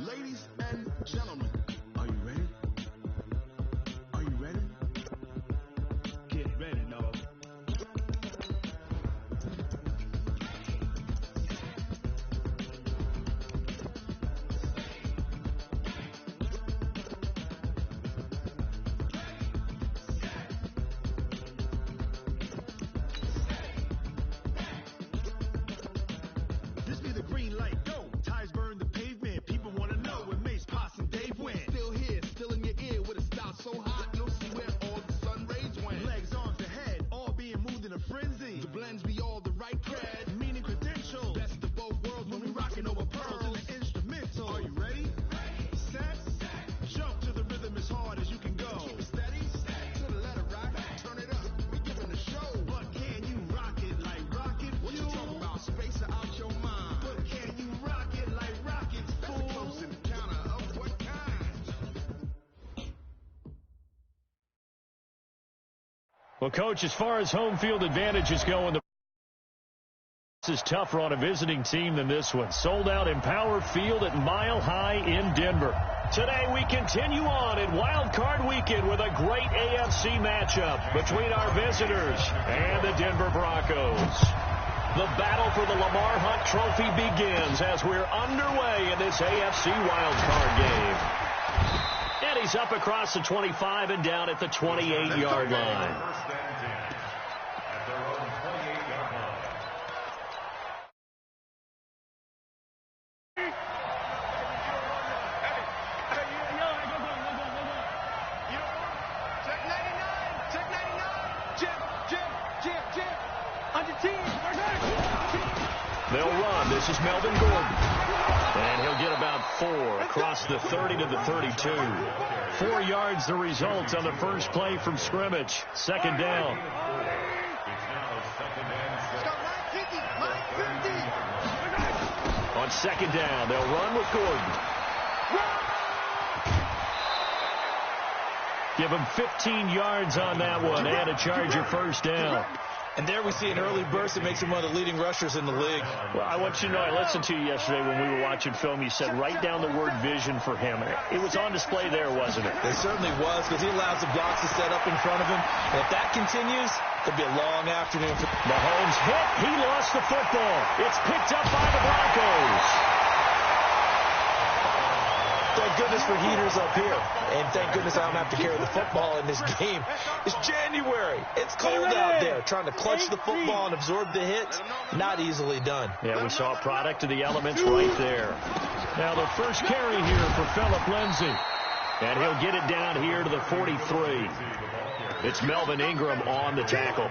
Ladies and gentlemen, are you ready? Are you ready? Get ready, dog. This be the green light, go. Ties burn the pavement. People want to know when Mace, Posse, and Dave win. Still here, still in your ear with a style so hot, you'll see where all the sun rays went. Legs, arms, and head, all being moved in a frenzy. The blends be all the right cred, meaning credentials. Best of both worlds when we rockin' over pearls and the instrumental. Are you ready? Set, jump to the rhythm as hard as you can go. Keep it steady, to the letter rock, turn it up. We giving a show, but can you rock it like rocket? What you talking about? Space out your mind. But can you rock it like rockets? That's a close encounter of what kind? Well, Coach, as far as home field advantages go, and this is tougher on a visiting team than this one. Sold out Empower Field at Mile High in Denver. Today we continue on in Wild Card Weekend with a great AFC matchup between our visitors and the Denver Broncos. The battle for the Lamar Hunt Trophy begins as we're underway in this AFC Wild Card game. And he's up across the 25 and down at the 28-yard line. They'll run. This is Melvin Gordon. And he'll get about 4 across the 30 to the 32. 4 yards the result on the first play from scrimmage. Second down. On second down, they'll run with Gordon. Give him 15 yards on that one and a Charger first down. And there we see an early burst that makes him one of the leading rushers in the league. Well, I want you to know, I listened to you yesterday when we were watching film. You said write down the word vision for him. It was on display there, wasn't it? It certainly was, because he allows the blocks to set up in front of him. And if that continues, it'll be a long afternoon. Mahomes hit. He lost the football. It's picked up by the Broncos. Thank goodness for heaters up here. And thank goodness I don't have to carry the football in this game. It's January. It's cold out there. Trying to clutch the football and absorb the hits, not easily done. Yeah, we saw a product of the elements right there. Now the first carry here for Phillip Lindsay. And he'll get it down here to the 43. It's Melvin Ingram on the tackle.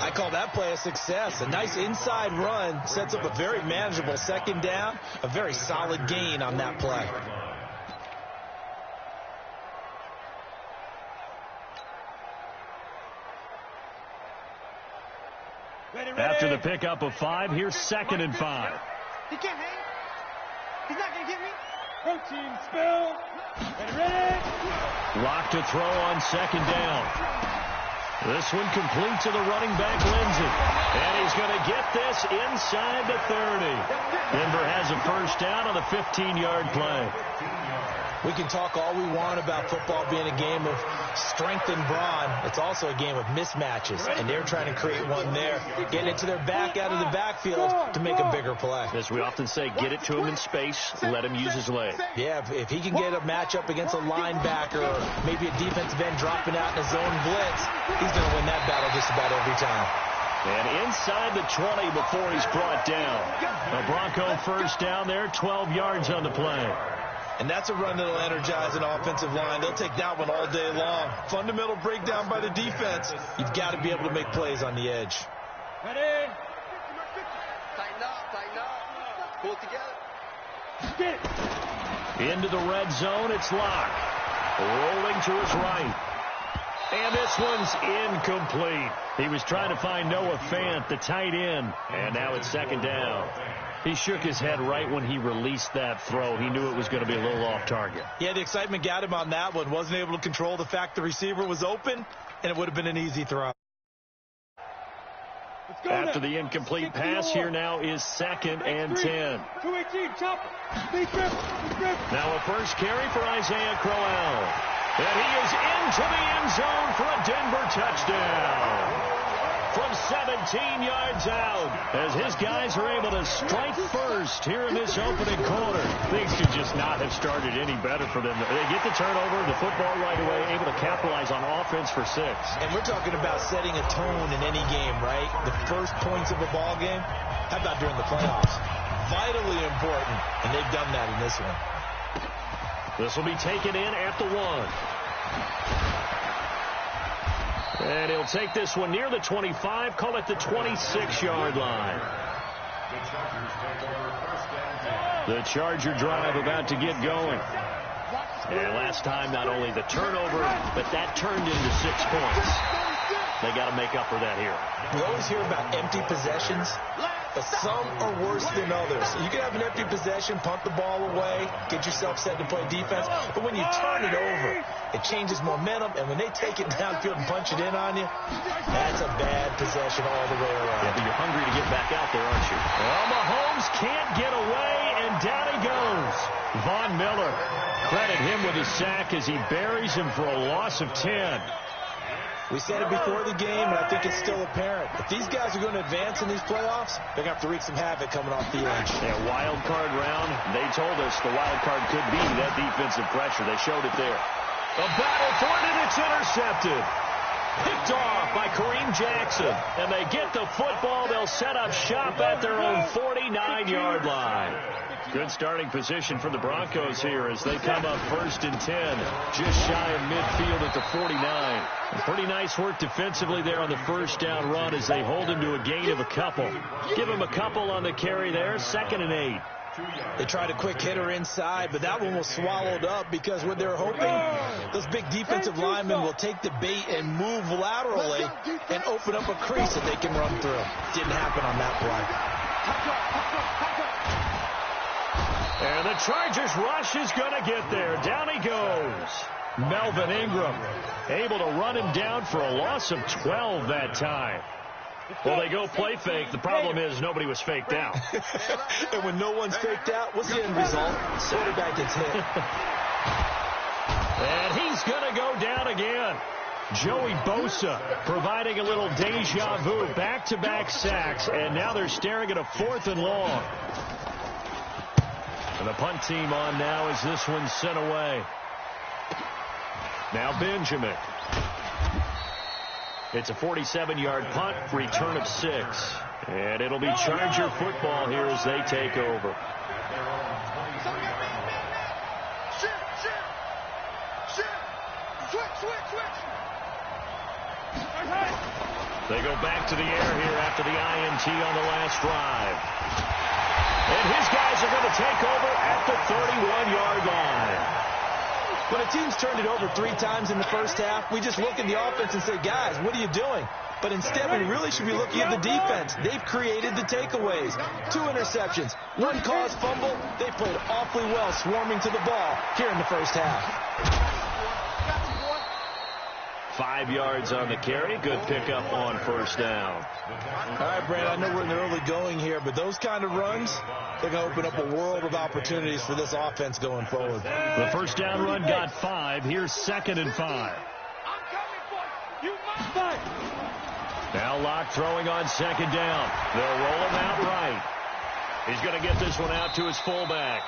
I call that play a success. A nice inside run sets up a very manageable second down. A very solid gain on that play. After the pickup of 5, here's 2nd and 5. He can't hang. He's not going to get me. Protein spill. Ready. Lock to throw on 2nd down. This one complete to the running back, Lindsay. And he's going to get this inside the 30. Denver has a first down on the 15-yard play. We can talk all we want about football being a game of strength and brawn. It's also a game of mismatches, and they're trying to create one there, getting it to their back out of the backfield to make a bigger play. As we often say, get it to him in space, let him use his leg. Yeah, if he can get a matchup against a linebacker or maybe a defensive end dropping out in a zone blitz, he's going to win that battle just about every time. And inside the 20 before he's brought down. A Bronco first down there, 12 yards on the play. And that's a run that'll energize an offensive line. They'll take that one all day long. Fundamental breakdown by the defense. You've got to be able to make plays on the edge. Ready. Tighten up. Pull it together. Into the red zone, it's Locke. Rolling to his right. And this one's incomplete. He was trying to find Noah Fant, the tight end. And now it's 2nd down. He shook his head right when he released that throw. He knew it was going to be a little off target. Yeah, the excitement got him on that one. Wasn't able to control the fact the receiver was open, and it would have been an easy throw. Let's After the incomplete pass, here now is 2nd and 10. 218, chopper. Now a first carry for Isaiah Crowell. And he is into the end zone for a Denver touchdown. From 17 yards out, as his guys are able to strike first here in this opening quarter. Things could just not have started any better for them. They get the turnover, the football right away, able to capitalize on offense for 6. And we're talking about setting a tone in any game, right? The first points of a ball game. How about during the playoffs? Vitally important, and they've done that in this one. This will be taken in at the 1. And he'll take this one near the 25, call it the 26-yard line. The Charger drive about to get going. And last time, not only the turnover, but that turned into 6 points. They got to make up for that here. We always hear about empty possessions, but some are worse than others. You can have an empty possession, punt the ball away, get yourself set to play defense, but when you turn it over, it changes momentum, and when they take it downfield and punch it in on you, that's a bad possession all the way around. Yeah, but you're hungry to get back out there, aren't you? Well, Mahomes can't get away, and down he goes. Von Miller, credit him with a sack as he buries him for a loss of 10. We said it before the game, and I think it's still apparent. If these guys are going to advance in these playoffs, they're going to have to wreak some havoc coming off the edge. Yeah, wild card round, they told us the wild card could be that defensive pressure. They showed it there. A battle for it, and it's intercepted. Picked off by Kareem Jackson. And they get the football. They'll set up shop at their own 49-yard line. Good starting position for the Broncos here as they come up 1st and 10. Just shy of midfield at the 49. And pretty nice work defensively there on the first down run as they hold him to a gain of a couple. Give him a couple on the carry there. 2nd and 8. They tried a quick hitter inside, but that one was swallowed up because what they're hoping, those big defensive linemen will take the bait and move laterally and open up a crease that they can run through. Didn't happen on that play. And the Chargers rush is going to get there. Down he goes. Melvin Ingram able to run him down for a loss of 12 that time. Well, they go play fake. The problem is nobody was faked out. And when no one's faked out, what's the end result? Quarterback gets hit. And he's going to go down again. Joey Bosa providing a little deja vu. Back-to-back sacks. And now they're staring at a 4th and long. And the punt team on now as this one's sent away. Now Benjamin. It's a 47-yard punt, return of 6. And it'll be Charger football here as they take over. They go back to the air here after the INT on the last drive. And his guys are going to take over at the 31-yard line. When a team's turned it over 3 times in the first half, we just look at the offense and say, guys, what are you doing? But instead, we really should be looking at the defense. They've created the takeaways. 2 interceptions, 1 caused fumble. They played awfully well swarming to the ball here in the first half. 5 yards on the carry. Good pickup on first down. All right, Brad, I know we're in the early going here, but those kind of runs, they're going to open up a world of opportunities for this offense going forward. The first down run got 5. Here's 2nd and 5. Now Locke throwing on 2nd down. They'll roll him out right. He's going to get this one out to his fullback.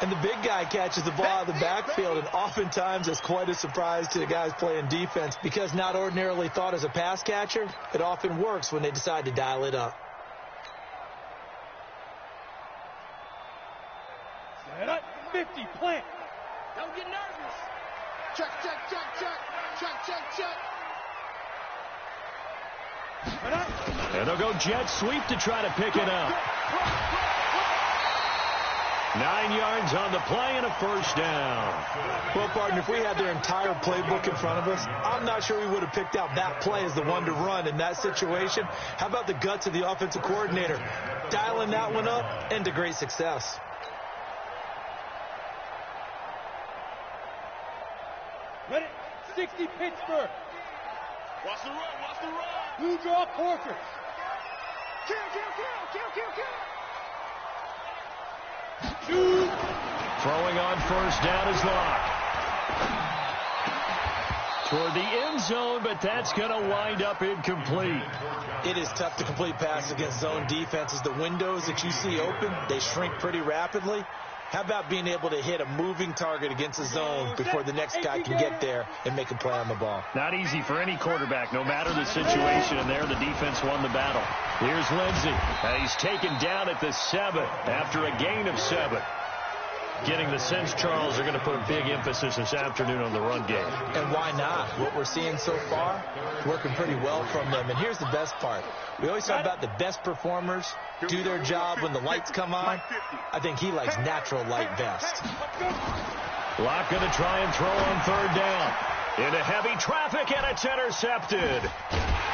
And the big guy catches the ball out of the backfield, and oftentimes it's quite a surprise to the guys playing defense because not ordinarily thought as a pass catcher, it often works when they decide to dial it up. Set up, 50, plant. Don't get nervous. Check, check, check, check. Check, check, check. And they'll go jet sweep to try to pick it up. 9 yards on the play and a first down. Well, partner, if we had their entire playbook in front of us, I'm not sure we would have picked out that play as the one to run in that situation. How about the guts of the offensive coordinator? Dialing that one up into great success. Ready? 60 Pittsburgh. Watch the run, watch the run. Blue draw portrait. Throwing on first down is Locke. Toward the end zone, but that's going to wind up incomplete. It is tough to complete passes against zone defenses. The windows that you see open, they shrink pretty rapidly. How about being able to hit a moving target against a zone before the next guy can get there and make a play on the ball? Not easy for any quarterback, no matter the situation, and there the defense won the battle. Here's Lindsey. He's taken down at the 7 after a gain of 7. Getting the sense, Charles, they're going to put a big emphasis this afternoon on the run game. And why not? What we're seeing so far, working pretty well from them. And here's the best part. We always talk about the best performers do their job when the lights come on. I think he likes natural light best. Locke going to try and throw on third down. Into heavy traffic, and it's intercepted.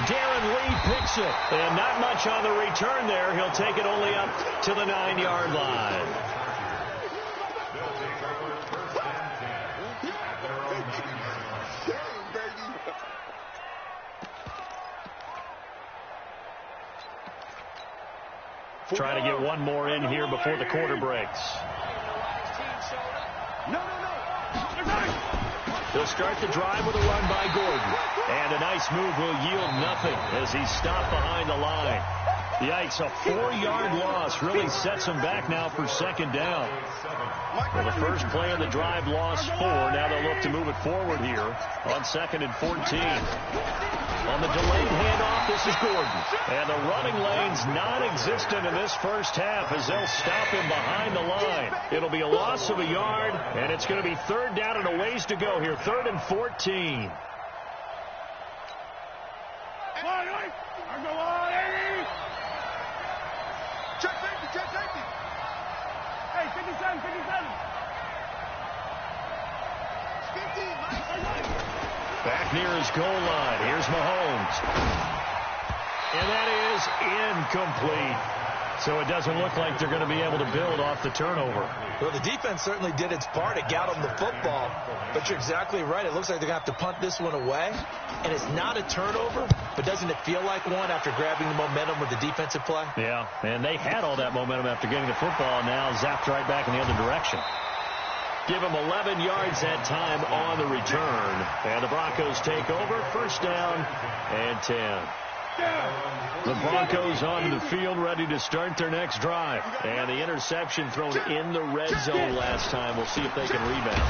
Darren Lee picks it. And not much on the return there. He'll take it only up to the 9-yard line. Trying to get one more in here before the quarter breaks. They'll start the drive with a run by Gordon. And a nice move will yield nothing as he's stopped behind the line. Yikes, a 4-yard loss really sets him back now for second down. Well, the first play of the drive lost 4. Now they'll look to move it forward here on 2nd and 14. On the delayed handoff, this is Gordon. And the running lane's non-existent in this first half as they'll stop him behind the line. It'll be a loss of a yard, and it's going to be third down and a ways to go here. 3rd and 14. Check safety. Hey, 57, 57. 50. Back near his goal line. Here's Mahomes. And that is incomplete. So it doesn't look like they're going to be able to build off the turnover. Well, the defense certainly did its part. It got them the football. But you're exactly right. It looks like they're going to have to punt this one away. And it's not a turnover, but doesn't it feel like one after grabbing the momentum with the defensive play? Yeah, and they had all that momentum after getting the football, and now zapped right back in the other direction. Give them 11 yards that time on the return. And the Broncos take over. First down and 10. The Broncos onto the field, ready to start their next drive. And the interception thrown in the red zone last time. We'll see if they can rebound.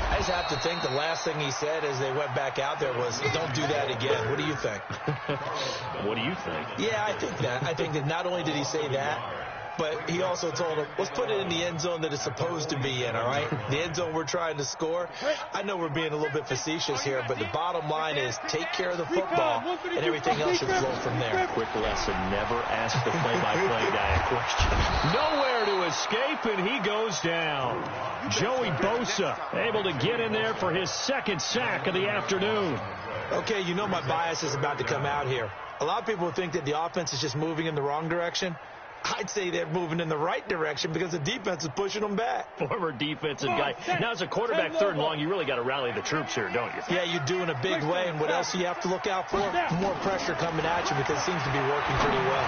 I just have to think the last thing he said as they went back out there was, don't do that again. What do you think? What do you think? Yeah, I think that. I think that not only did he say that, but he also told him, let's put it in the end zone that it's supposed to be in, all right? The end zone we're trying to score. I know we're being a little bit facetious here, but the bottom line is take care of the football, and everything else should flow from there. Quick lesson, never ask the play-by-play guy a question. Nowhere to escape, and he goes down. Joey Bosa able to get in there for his second sack of the afternoon. Okay, you know my bias is about to come out here. A lot of people think that the offense is just moving in the wrong direction. I'd say they're moving in the right direction because the defense is pushing them back. Former defensive guy. Now, as a quarterback, 3rd and long, you really got to rally the troops here, don't you? Yeah, you do in a big way. And what else do you have to look out for? More pressure coming at you because it seems to be working pretty well.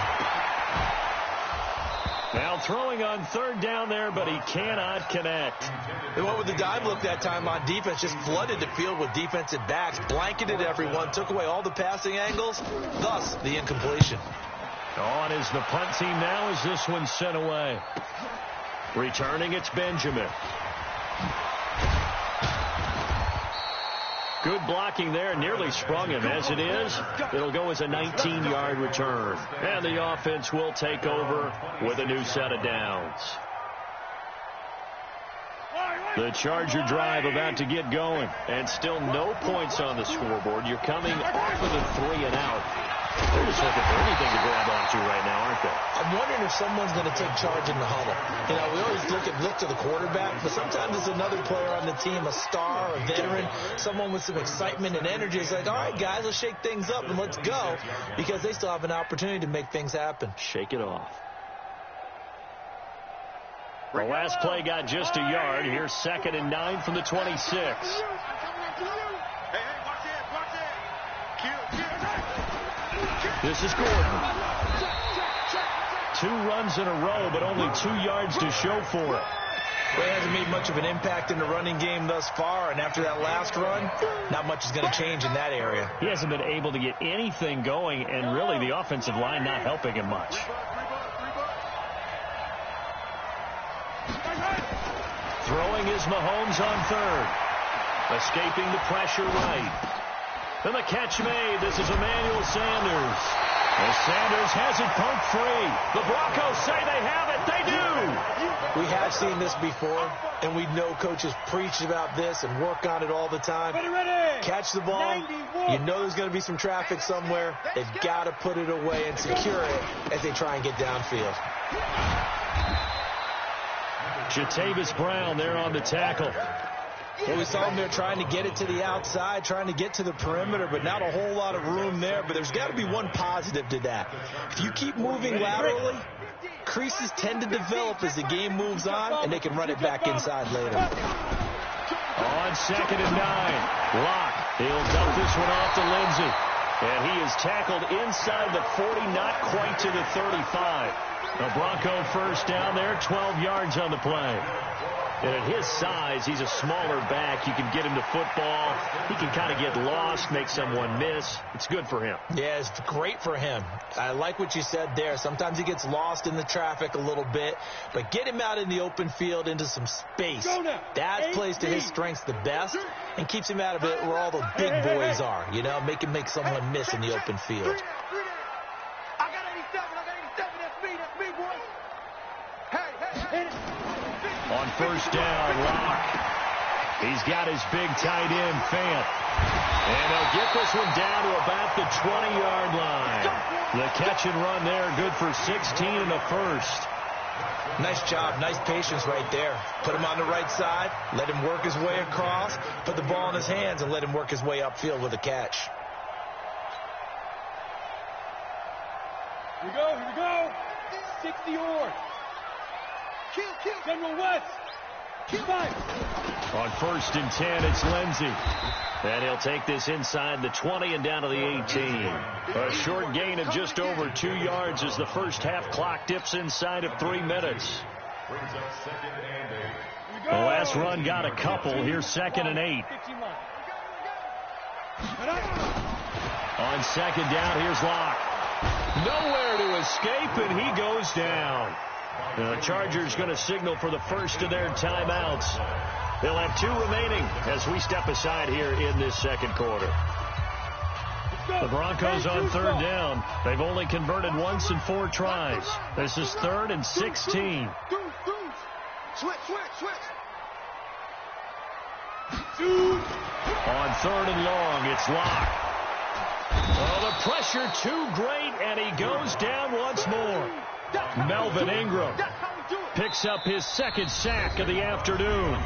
Now throwing on 3rd down there, but he cannot connect. They went with the dime look that time on defense, just flooded the field with defensive backs, blanketed everyone, took away all the passing angles, thus the incompletion. On is the punt team now as this one's sent away. Returning, it's Benjamin. Good blocking there, nearly sprung him. As it is, it'll go as a 19-yard return. And the offense will take over with a new set of downs. The Charger drive about to get going. And still no points on the scoreboard. You're coming off of the 3 and out. They're just looking for anything to grab onto right now, aren't they? I'm wondering if someone's going to take charge in the huddle. You know, we always look to the quarterback, but sometimes there's another player on the team, a star, a veteran, someone with some excitement and energy. It's like, all right, guys, let's shake things up and let's go, because they still have an opportunity to make things happen. Shake it off. The last play got just a yard. Here's 2nd and 9 from the 26. This is Gordon. 2 runs in a row, but only 2 yards to show for it. Well, he hasn't made much of an impact in the running game thus far, and after that last run, not much is going to change in that area. He hasn't been able to get anything going, and really the offensive line not helping him much. Throwing is Mahomes on third. Escaping the pressure right. And the catch made. This is Emmanuel Sanders. As Sanders has it poked free. The Broncos say they have it. They do. We have seen this before, and we know coaches preach about this and work on it all the time. Catch the ball. You know there's going to be some traffic somewhere. They've got to put it away and secure it as they try and get downfield. Jatavis Brown there on the tackle. Well, we saw him there trying to get it to the outside, trying to get to the perimeter, but not a whole lot of room there. But there's got to be one positive to that. If you keep moving laterally, creases tend to develop as the game moves on, and they can run it back inside later. On 2nd and 9, Locke. He'll dump this one off to Lindsey. And he is tackled inside the 40, not quite to the 35. The Bronco first down there, 12 yards on the play. And at his size, he's a smaller back. You can get him to football. He can kind of get lost, make someone miss. It's good for him. Yeah, it's great for him. I like what you said there. Sometimes he gets lost in the traffic a little bit, but get him out in the open field into some space. That plays to his strengths the best and keeps him out of it where all the big boys are. You know, make him make someone miss in the open field. I got 87, that's me, boy. Hey. On first down, Locke. He's got his big tight end, Fant. And they'll get this one down to about the 20-yard line. The catch and run there, good for 16 and a first. Nice job, nice patience right there. Put him on the right side, let him work his way across, put the ball in his hands, and let him work his way upfield with a catch. Here we go. 60 yards. Kill. General West. On 1st and 10, it's Lindsey. And he'll take this inside the 20 and down to the 18. A short gain of just over 2 yards as the first half clock dips inside of 3 minutes. The last run got a couple. Here's 2nd and 8. On 2nd down, here's Locke. Nowhere to escape, and he goes down. The Chargers going to signal for the first of their timeouts. They'll have 2 remaining as we step aside here in this second quarter. The Broncos on 3rd down. They've only converted once in 4 tries. This is 3rd and 16. Switch. On 3rd and long, it's Locke. Oh, the pressure too great, and he goes down once more. Melvin Ingram picks up his 2nd sack of the afternoon.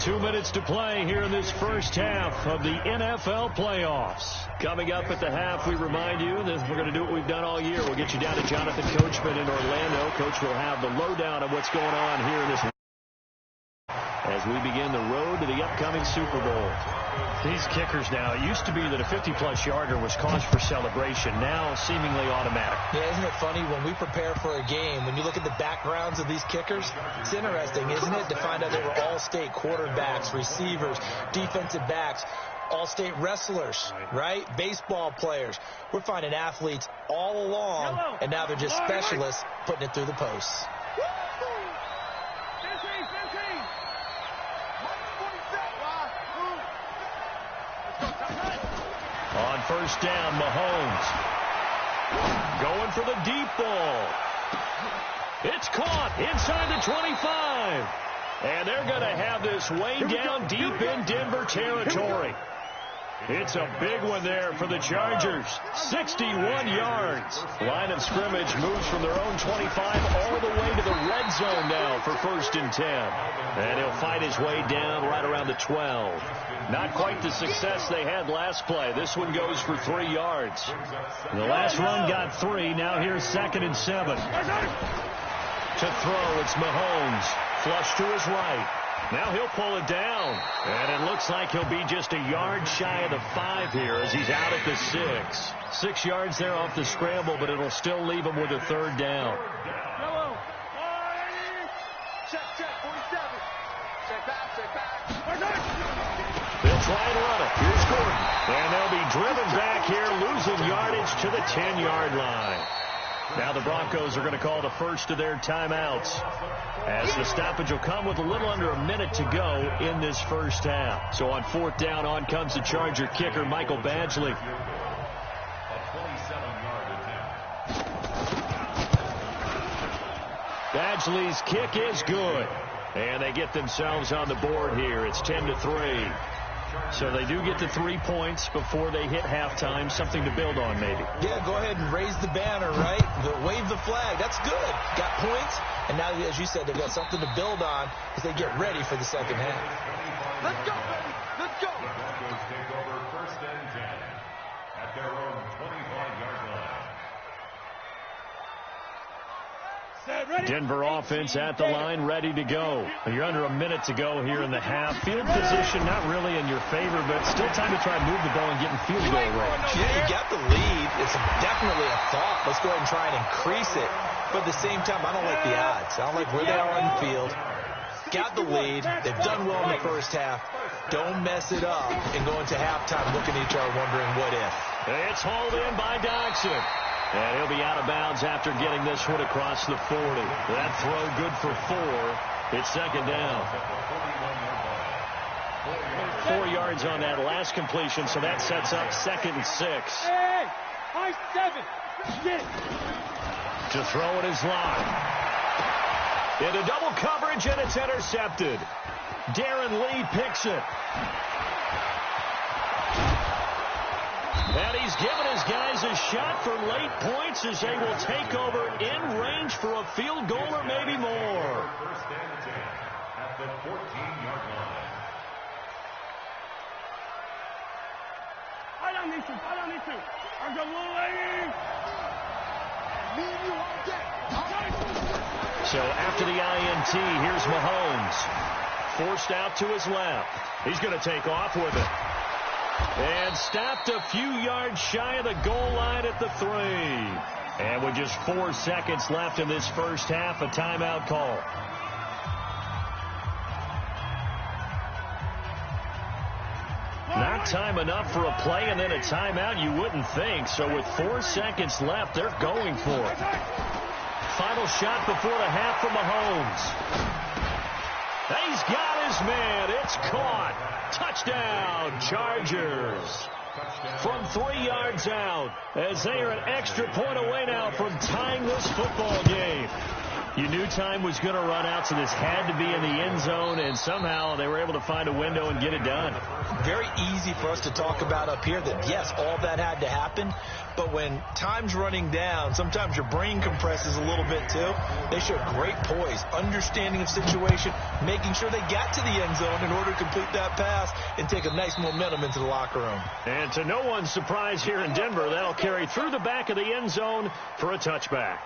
2 minutes to play here in this first half of the NFL playoffs. Coming up at the half, we remind you that we're going to do what we've done all year. We'll get you down to Jonathan Coachman in Orlando. Coach will have the lowdown of what's going on here in this as we begin the road to the upcoming Super Bowl. These kickers now, it used to be that a 50-plus yarder was cause for celebration. Now seemingly automatic. Yeah, isn't it funny when we prepare for a game, when you look at the backgrounds of these kickers, it's interesting, isn't it, to find out they were all-state quarterbacks, receivers, defensive backs, all-state wrestlers, right? Baseball players. We're finding athletes all along, and now they're just specialists putting it through the posts. On first down, Mahomes going for the deep ball. It's caught inside the 25. And they're going to have this way down deep in Denver territory. It's a big one there for the Chargers. 61 yards. Line of scrimmage moves from their own 25 all the way to the red zone now for 1st and 10. And he'll fight his way down right around the 12. Not quite the success they had last play. This one goes for 3 yards. The last run got 3. Now here's 2nd and 7. To throw, it's Mahomes. Flush to his right. Now he'll pull it down. And it looks like he'll be just a yard shy of the 5 here as he's out at the 6. 6 yards there off the scramble, but it'll still leave him with a 3rd down. check, 47. Check back. They'll try and run it. Here's Gordon. And they'll be driven back here, losing yardage to the 10-yard line. Now the Broncos are going to call the first of their timeouts, as the stoppage will come with a little under a minute to go in this first half. So on fourth down, on comes the Charger kicker, Michael Badgley. Badgley's kick is good. And they get themselves on the board here. It's 10-3. So they do get the 3 points before they hit halftime. Something to build on, maybe. Yeah, go ahead and raise the banner, right? Wave the flag. That's good. Got points. And now, as you said, they've got something to build on as they get ready for the second half. Let's go, baby. Let's go. Broncos take over first and 10 at their own 25-yard line. Denver offense at the line, ready to go. You're under a minute to go here in the half. Field position not really in your favor, but still time to try and move the ball and get in field goal range. Yeah, you got the lead. It's definitely a thought. Let's go ahead and try and increase it. But at the same time, I don't like the odds. I don't like where they are on the field. Got the lead. They've done well in the first half. Don't mess it up and go into halftime looking at each other wondering what if. It's hauled in by Dodson. And he'll be out of bounds after getting this one across the 40. That throw good for 4. It's second down. 4 yards on that last completion, so that sets up 2nd and 6. Hey, high 7. Get it. To throw it is Locke. Into double coverage, and it's intercepted. Darren Lee picks it. And he's given his guys a shot for late points as they will take over in range for a field goal or maybe more. First and 10 at the 14-yard line. I don't need to. I'm going to Me and you on deck. So after the INT, here's Mahomes. Forced out to his left. He's going to take off with it. And stopped a few yards shy of the goal line at the 3. And with just 4 seconds left in this first half, a timeout call. Not time enough for a play and then a timeout, you wouldn't think. So with 4 seconds left, they're going for it. Final shot before the half from Mahomes. He's got his man. It's caught. Touchdown, Chargers. From 3 yards out, as they are an extra point away now from tying this football game. You knew time was going to run out, so this had to be in the end zone, and somehow they were able to find a window and get it done. Very easy for us to talk about up here that, yes, all that had to happen, but when time's running down, sometimes your brain compresses a little bit too. They showed great poise, understanding of situation, making sure they got to the end zone in order to complete that pass and take a nice momentum into the locker room. And to no one's surprise here in Denver, that'll carry through the back of the end zone for a touchback.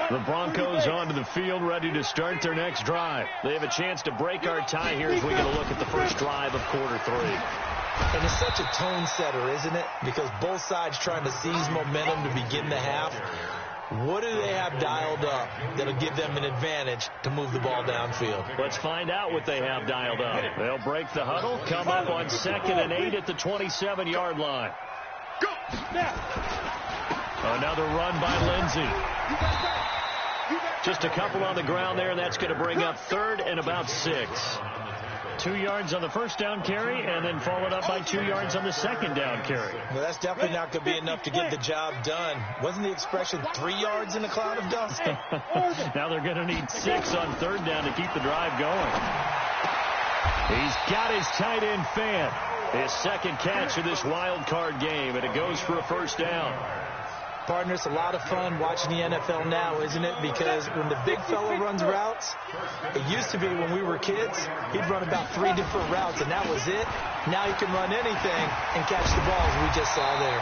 The Broncos onto the field, ready to start their next drive. They have a chance to break our tie here as we get a look at the first drive of quarter 3. And it's such a tone setter, isn't it? Because both sides trying to seize momentum to begin the half. What do they have dialed up that'll give them an advantage to move the ball downfield? Let's find out what they have dialed up. They'll break the huddle, come up on 2nd and 8 at the 27-yard line. Go. Another run by Lindsey. Just a couple on the ground there. That's going to bring up 3rd and about 6. 2 yards on the first down carry, and then followed up by 2 yards on the second down carry. Well, that's definitely not going to be enough to get the job done. Wasn't the expression 3 yards in a cloud of dust? Now they're going to need 6 on 3rd down to keep the drive going. He's got his tight end fan. His second catch of this wild card game, and it goes for a first down. Partner, it's a lot of fun watching the NFL now, isn't it? Because when the big fella runs routes, it used to be when we were kids, he'd run about 3 different routes, and that was it. Now he can run anything and catch the ball, as we just saw there.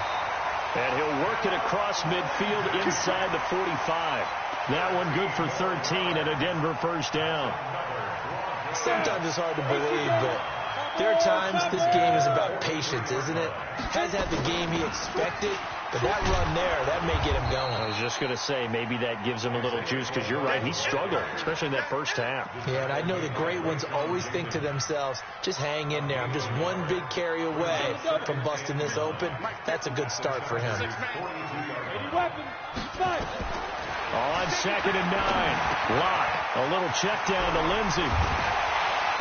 And he'll work it across midfield inside the 45. That one good for 13 and a Denver first down. Sometimes it's hard to believe, but there are times this game is about patience, isn't it? Hasn't had the game he expected, But that run there, that may get him going. I was just going to say, maybe that gives him a little juice, because you're right, he struggled, especially in that first half. Yeah, and I know the great ones always think to themselves, just hang in there. I'm just one big carry away from busting this open. That's a good start for him. On 2nd and 9, Locke, a little check down to Lindsey.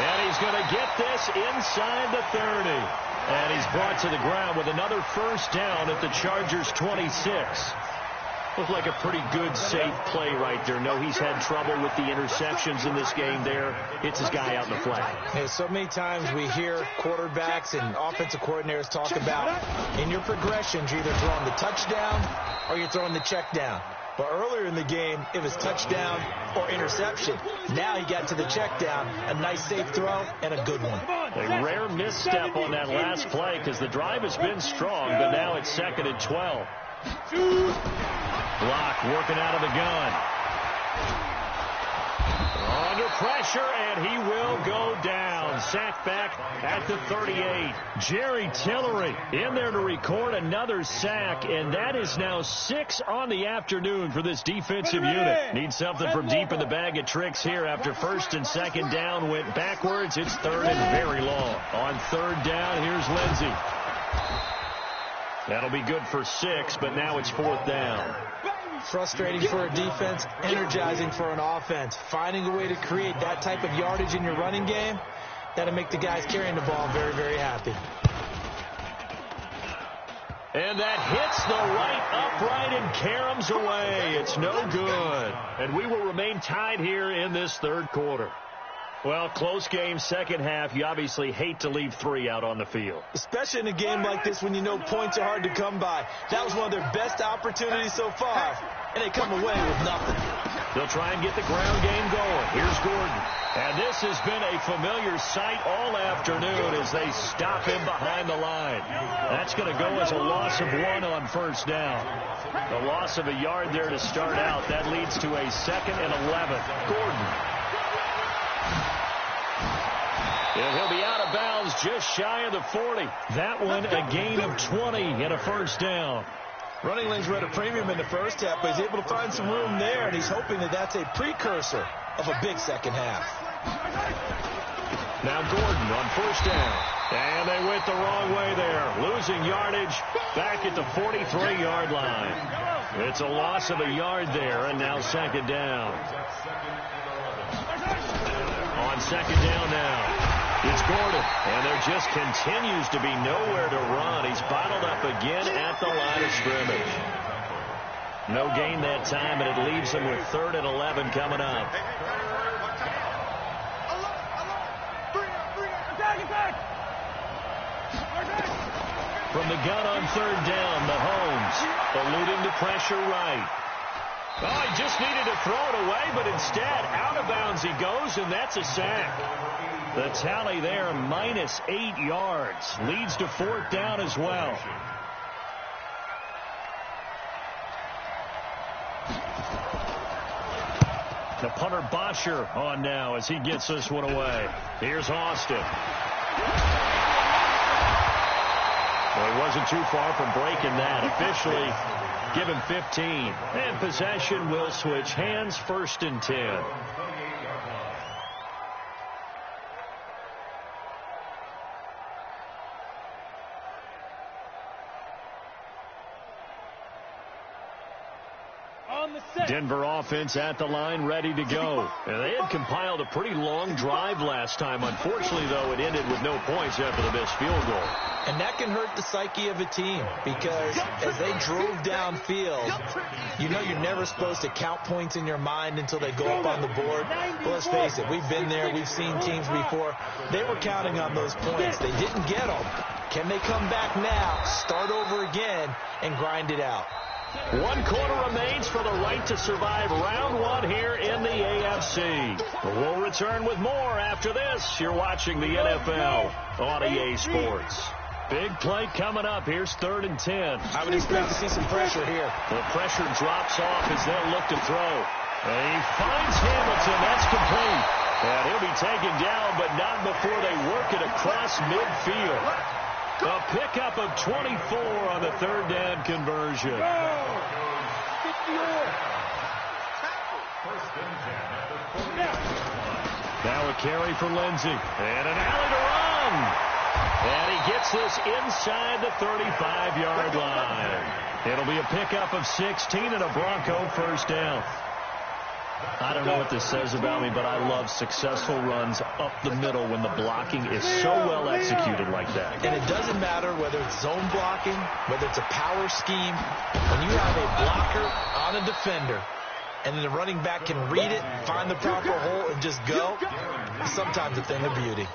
And he's going to get this inside the 30. And he's brought to the ground with another first down at the Chargers' 26. Looked like a pretty good, safe play right there. No, he's had trouble with the interceptions in this game there. Hits his guy out in the flat. Hey, so many times we hear quarterbacks and offensive coordinators talk about in your progressions, you're either throwing the touchdown or you're throwing the check down. But earlier in the game, it was touchdown or interception. Now he got to the check down, a nice safe throw, and a good one. A rare misstep on that last play because the drive has been strong, but now it's 2nd and 12. Locke working out of the gun. Under pressure, and he will go down. Sacked back at the 38. Jerry Tillery in there to record another sack, and that is now 6 on the afternoon for this defensive unit. Need something from deep in the bag of tricks here after 1st and 2nd down went backwards. It's 3rd and very long. On 3rd down, here's Lindsey. That'll be good for 6, but now it's 4th down. Frustrating for a defense, energizing for an offense. Finding a way to create that type of yardage in your running game, that'll make the guys carrying the ball very, very happy. And that hits the right upright and caroms away. It's no good. And we will remain tied here in this 3rd quarter. Well, close game, 2nd half. You obviously hate to leave 3 out on the field. Especially in a game like this when you know points are hard to come by. That was one of their best opportunities so far, and they come away with nothing. They'll try and get the ground game going. Here's Gordon. And this has been a familiar sight all afternoon as they stop him behind the line. That's going to go as a loss of 1 on 1st down. The loss of a yard there to start out. That leads to a 2nd and 11. Gordon. And he'll be out of bounds just shy of the 40. That one a gain of 20 and a 1st down. Running lanes were at a premium in the first half, but he's able to find some room there, and he's hoping that that's a precursor of a big 2nd half. Now Gordon on 1st down. And they went the wrong way there. Losing yardage back at the 43-yard line. It's a loss of a yard there, and now 2nd down. On 2nd down now. It's Gordon, and there just continues to be nowhere to run. He's bottled up again at the line of scrimmage. No gain that time, and it leaves him with 3rd and 11 coming up. From the gun on 3rd down, Mahomes alluding to pressure right. Oh, he just needed to throw it away, but instead, out of bounds he goes, and that's a sack. The tally there, minus 8 yards. Leads to 4th down as well. The punter Bosher on now as he gets this one away. Here's Austin. Well, he wasn't too far from breaking that. Officially, give him 15. And possession will switch hands, 1st and 10. Denver offense at the line, ready to go. And they had compiled a pretty long drive last time. Unfortunately, though, it ended with no points after the missed field goal. And that can hurt the psyche of a team because as they drove downfield, you know you're never supposed to count points in your mind until they go up on the board. Well, let's face it, we've been there. We've seen teams before. They were counting on those points. They didn't get them. Can they come back now, start over again, and grind it out? 1 quarter remains for the right to survive round 1 here in the AFC. We'll return with more after this. You're watching the NFL on EA Sports. Big play coming up. Here's 3rd and 10. I would expect to see some pressure here. The pressure drops off as they'll look to throw. And he finds Hamilton. That's complete. And he'll be taken down, but not before they work it across midfield. A pickup of 24 on the third down conversion. Now a carry for Lindsey. And an alley to run. And he gets this inside the 35-yard line. It'll be a pickup of 16 and a Bronco first down. I don't know what this says about me, but I love successful runs up the middle when the blocking is so well executed like that. And it doesn't matter whether it's zone blocking, whether it's a power scheme. When you have a blocker on a defender, and then the running back can read it, find the proper hole, and just go, sometimes a thing of beauty.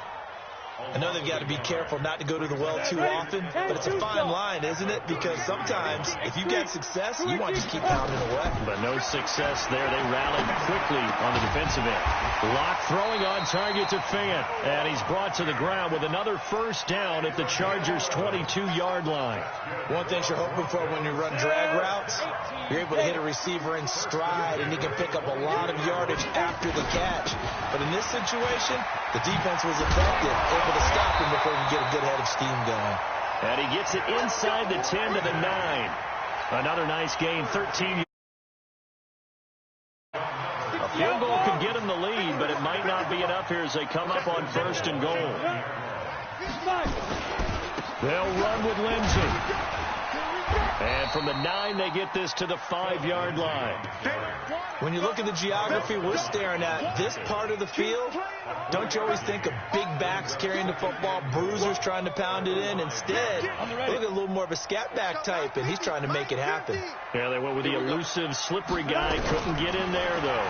I know they've got to be careful not to go to the well too often, but it's a fine line, isn't it? Because sometimes, if you get success, you want to just keep pounding away. But no success there. They rallied quickly on the defensive end. Locke throwing on target to Fant, and he's brought to the ground with another first down at the Chargers' 22-yard line. One thing you're hoping for when you run drag routes, you're able to hit a receiver in stride, and he can pick up a lot of yardage after the catch. But in this situation, the defense was effective, able to stop him before he could get a good head of steam going. And he gets it inside the 10 to the 9. Another nice gain, 13. A field goal could get him the lead, but it might not be enough here as they come up on first and goal. They'll run with Lindsey. And from the 9, they get this to the 5-yard line. When you look at the geography we're staring at, this part of the field, don't you always think of big backs carrying the football, bruisers trying to pound it in? Instead, look at a little more of a scat back type, and he's trying to make it happen. Yeah, they went with the elusive, slippery guy. Couldn't get in there, though.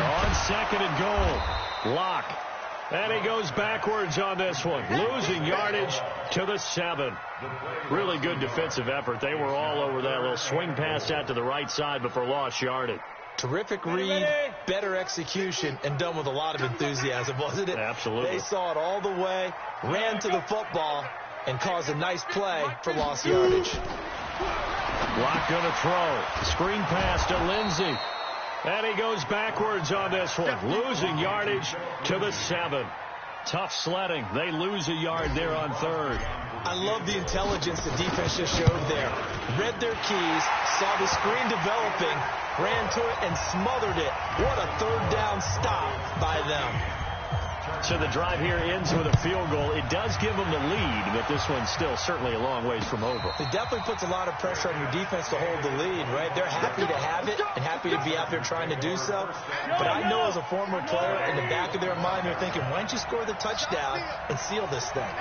On second and goal, Locke. And he goes backwards on this one, losing yardage to the 7. Really good defensive effort. They were all over that little swing pass out to the right side, but for lost yardage. Terrific read, better execution, and done with a lot of enthusiasm, wasn't it? Absolutely. They saw it all the way, ran to the football, and caused a nice play for lost yardage. Locke going to throw. Screen pass to Lindsey. And he goes backwards on this one, losing yardage to the 7. Tough sledding. They lose a yard there on third. I love the intelligence the defense just showed there. Read their keys, saw the screen developing, ran to it, and smothered it. What a third down stop by them. So the drive here ends with a field goal. It does give them the lead, but this one's still certainly a long ways from over. It definitely puts a lot of pressure on your defense to hold the lead, right? They're happy to have it and happy to be out there trying to do so. But I know as a former player, in the back of their mind, they're thinking, why don't you score the touchdown and seal this thing?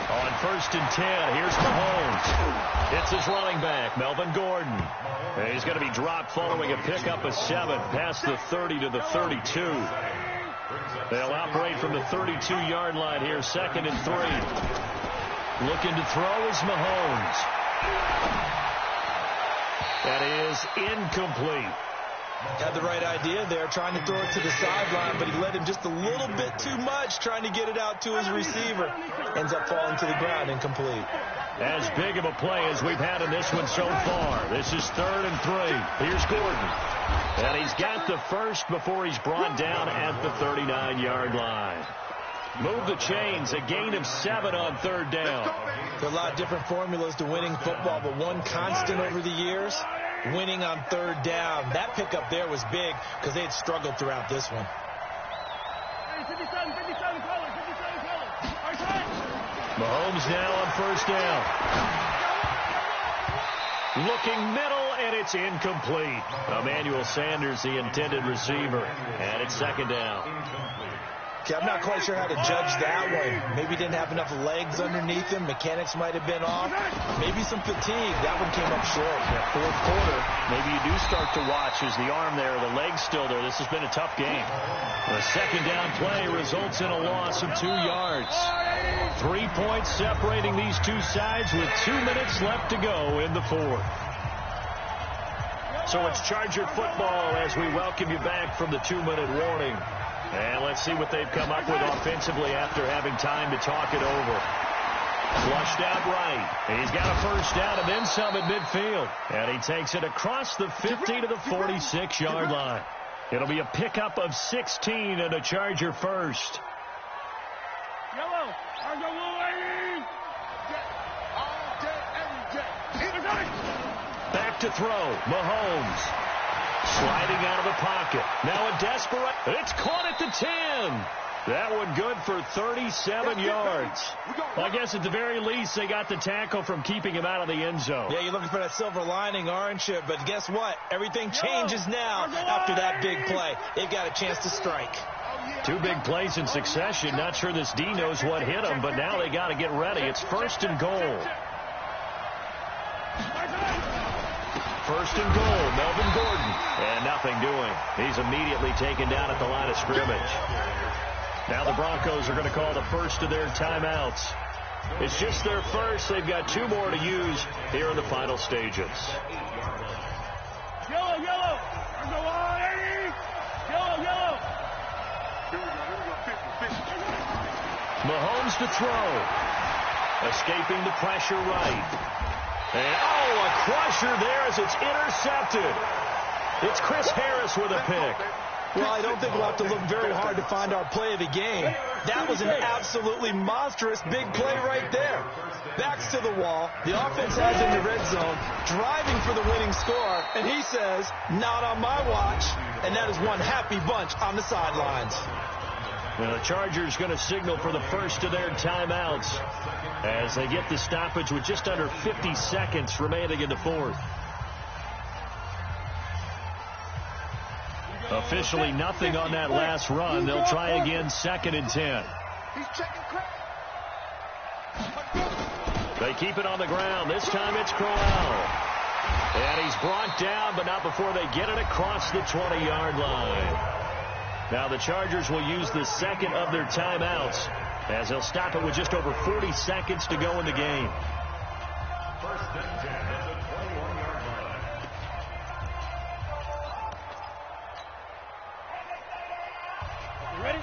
On first and 10, here's Mahomes. It's his running back, Melvin Gordon. And he's going to be dropped following a pickup of 7 past the 30 to the 32. They'll operate from the 32-yard line here, second and 3. Looking to throw is Mahomes. That is incomplete. Had the right idea there, trying to throw it to the sideline, but he led him just a little bit too much, trying to get it out to his receiver. Ends up falling to the ground, incomplete. As big of a play as we've had in this one so far. This is third and 3. Here's Gordon. And he's got the first before he's brought down at the 39-yard line. Move the chains, a gain of 7 on third down. There are a lot of different formulas to winning football, but one constant over the years, winning on third down. That pickup there was big because they had struggled throughout this one. Mahomes now on first down. Looking middle, and it's incomplete. Emmanuel Sanders, the intended receiver, and it's second down. Okay, I'm not quite sure how to judge that one. Maybe didn't have enough legs underneath him. Mechanics might have been off. Maybe some fatigue. That one came up short. That fourth quarter, maybe you do start to watch as the arm there, the leg's still there. This has been a tough game. The second down play results in a loss of 2 yards. 3 points separating these two sides with 2 minutes left to go in the fourth. So it's Charger football as we welcome you back from the 2-minute warning. And let's see what they've come up with offensively after having time to talk it over. Flushed out right. He's got a first down and then some at midfield. And he takes it across the 50 to the 46-yard line. It'll be a pickup of 16 and a Charger first. Yellow. Back to throw. Mahomes. Sliding out of the pocket. Now a desperate. It's caught at the 10. That one good for 37 yards. Well, I guess at the very least, they got the tackle from keeping him out of the end zone. Yeah, you're looking for that silver lining, aren't you? But guess what? Everything changes now after that big play. They've got a chance to strike. Two big plays in succession. Not sure this D knows what hit him, but now they got to get ready. It's 1st and goal. 1st and goal, Melvin Gordon. And nothing doing. He's immediately taken down at the line of scrimmage. Now the Broncos are going to call the first of their timeouts. It's just their first. They've got 2 more to use here in the final stages. Yellow, yellow. Go on, Eddie. Yellow, yellow. Mahomes to throw. Escaping the pressure right. And, a crusher there as it's intercepted. It's Chris Harris with a pick. Well, I don't think we'll have to look very hard to find our play of the game. That was an absolutely monstrous big play right there. Backs to the wall. The offense has in the red zone, driving for the winning score. And he says, not on my watch. And that is one happy bunch on the sidelines. Well, the Chargers going to signal for the first of their timeouts as they get the stoppage with just under 50 seconds remaining in the 4th. Officially nothing on that last run. They'll try again 2nd and 10. They keep it on the ground. This time it's Crowell. And he's brought down, but not before they get it across the 20-yard line. Now the Chargers will use the 2nd of their timeouts as they'll stop it with just over 40 seconds to go in the game. 1st and 10 at the 21-yard line. You ready?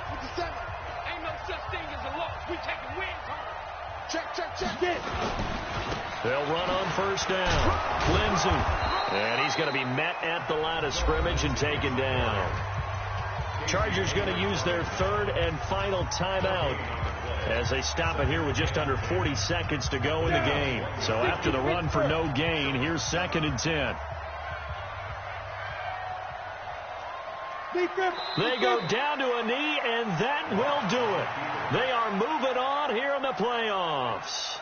With the 7. Ain't no such thing as a loss. We taking wins home. Check. They'll run on 1st down. Lindsey. And he's going to be met at the line of scrimmage and taken down. Chargers going to use their 3rd and final timeout as they stop it here with just under 40 seconds to go in the game. So after the run for no gain, here's 2nd and 10. They go down to a knee, and that will do it. They are moving on here in the playoffs.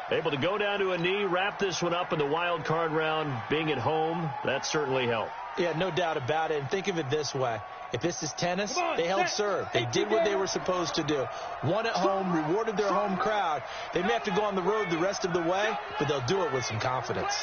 Able to go down to a knee, wrap this one up in the wild card round. Being at home, that certainly helped. Yeah, no doubt about it. And think of it this way. If this is tennis, they held serve. They did what they were supposed to do. Won at home, rewarded their home crowd. They may have to go on the road the rest of the way, but they'll do it with some confidence.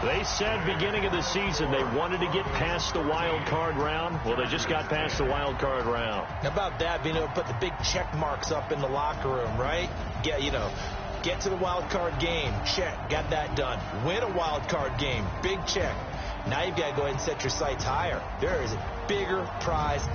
They said beginning of the season they wanted to get past the wild card round. Well, they just got past the wild card round. How about that, being able to put the big check marks up in the locker room, right? Get to the wild card game. Check. Got that done. Win a wild card game. Big check. Now you've got to go ahead and set your sights higher. There is a bigger prize